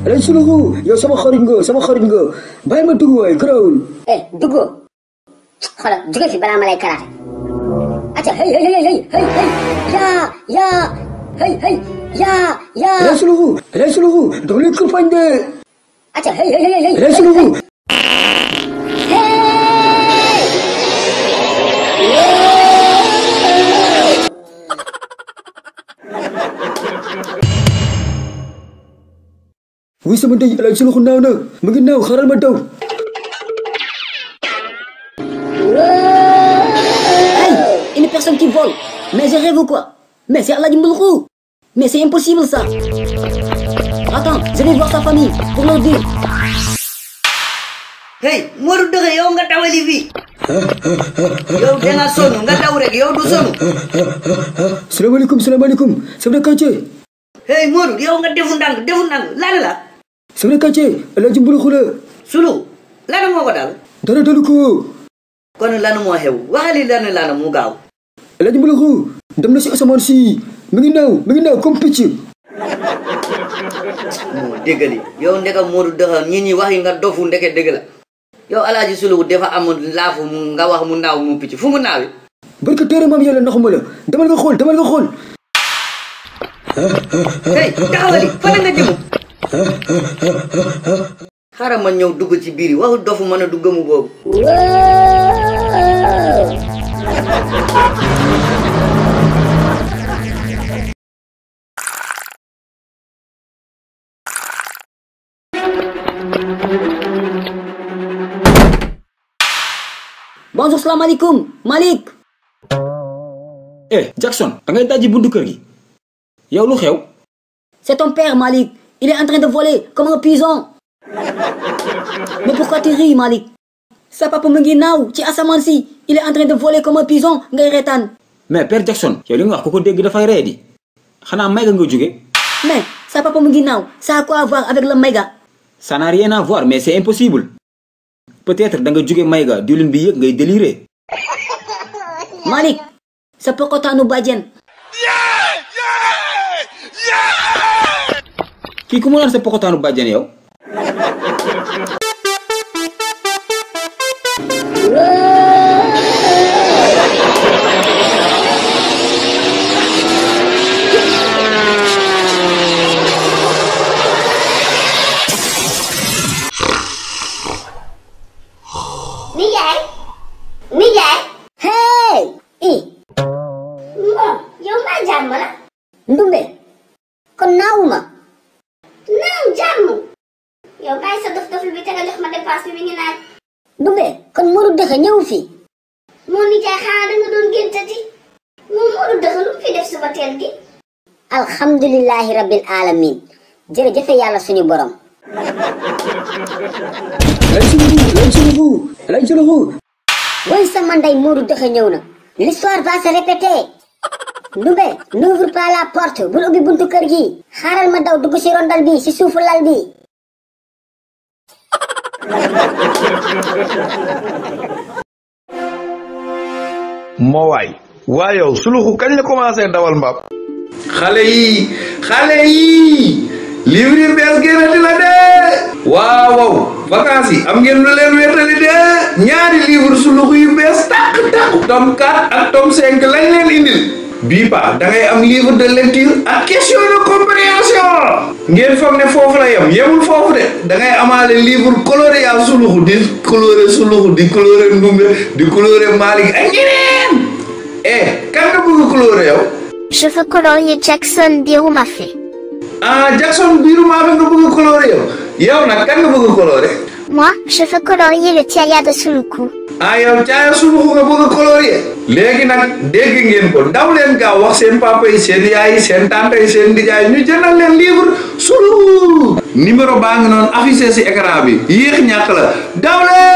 Alay Suluxu yow sama xarit nga bàyyi ma dugg waay garaawul. Duggoo xoolal jóge fi balaa ma lay karaate. acca hey yaa. Alay Suluxu dafa lay kurpañ de. acca hey. Alay Suluxu. wuy sama ndey Alay Suluxu naaw na mu ngi naaw xaaral ma daw. Une personne qui vole. Mais je rêve ou quoi? Mais c'est Aladji Mbouloukho. Mais c'est impossible ça. Attends, je vais voir sa famille pour leur dire. Hey, Modou Deugué yow nga dawali fii. Yow da nga sonn nga daw rek yow du sonn. salaamaaleykum chef de quartier. Hey Modou yow nga defu ndànk lan la. chef de quartier Aladji Mbouloukho la. Sulu lan moo ko dal. dara dalu ko. kon lan moo xew waxali lan mu gaaw. Aladji Mbouloukho dem na si asamaan si mi ngi naaw comme picc. moo déggali yow ndeka Modou Deugué ñi ñi wax yi nga dofu ndeke dëgg la. yow Aladji Suluxu dafa amoon laafu nga wax mu naaw mu picc fu mu naawi. barka téere maam yàlla naxuma la demal nga xool. hey taxawali fan nga jëm. xaaral ma ñëw dugg ci biir yi waxu dofu mën a dugg mu boobu. Bonjour, salam alaikum, Malik. Jackson, da ngay dajji buntu kër gi. Yow lu xew? C'est ton père, Malik. Il est en train de voler comme un pigeon. Mais pourquoi tu ris, Malik? Sa papa mu ngi naaw ci asamaan si. Il est en train de voler comme un pigeon ngay reetaan. Mais père Jackson, yow li nga wax ku ko dégg dafay ree di. Xanaa may nga jóge. Mais sa papa mu ngi naaw. Ça a quoi à voir avec le Maïga? Ça n'a rien à voir, mais c'est impossible. Peut-être da nga jóge Maïga diwlin bi yëg ngay délirer. Malik, sa pokotaanu bàjjen. Kii ku mu naan sa pokotaanu bàjjen yow. Nijaay. Hey! Yow maa jàmm la. Ndumbe. Kon naawuma. Naaw jàmm. Yow bàyyi sa dof bi te nga jox ma dépense bi mi ngi naaj. Ndumbe. Kon Modou Deugué ñëw fi. Moo nijaay xanaa da nga doon géntati. Moom Modou Deugué lu fi def suba teel gi. Alhamdulillahi rabbil alamin. Jërëjëf yàlla suñu borom. Alay Suluxu. Woy sama ndey Modou Deugué ñëw na. L'histoire va se répéter. Ndumbe, n'ouvre pas la porte, bul ubbi buntu kër gi. Xaaral ma daw dugg ci rondal bi ci suufu lal bi. moo waay yow Suluxu kañ la commencé dawal mbaam. xale yi livre yi bees génnati la de. waaw vacances yi am ngeen lu leen wétali de. ñaari livre Suluxu yu bees tàq tome 4 ak tome 5 lañ leen indil. bii pa da ngay am livre de lecture ak question de compréhension. ngeen foog ne foofu la yemul foofu de da ngay amaale livre coloré yaa Suluxu di coloré Suluxu di coloré Ndumbe di coloré Malick ak ñeneen. kan nga bëgg coloré yow. Je veux colorier Jackson Birumafé. Jackson Birumafé nga bëgg coloré yow nag kan nga bëgg coloré. Moi, je veux colorier le Tiaya de Suluxu. yow Tiaya Suluxu nga bëgg colorier. léegi nag dégg ngeen ko daw leen gaaw wax seen papa yi seen yaay yi seen tante yi seen nijaay ñu jëndal leen livre Suluxu. numéro baa ngi noonu affiché si écran bi yéex ñàkk la daw leen.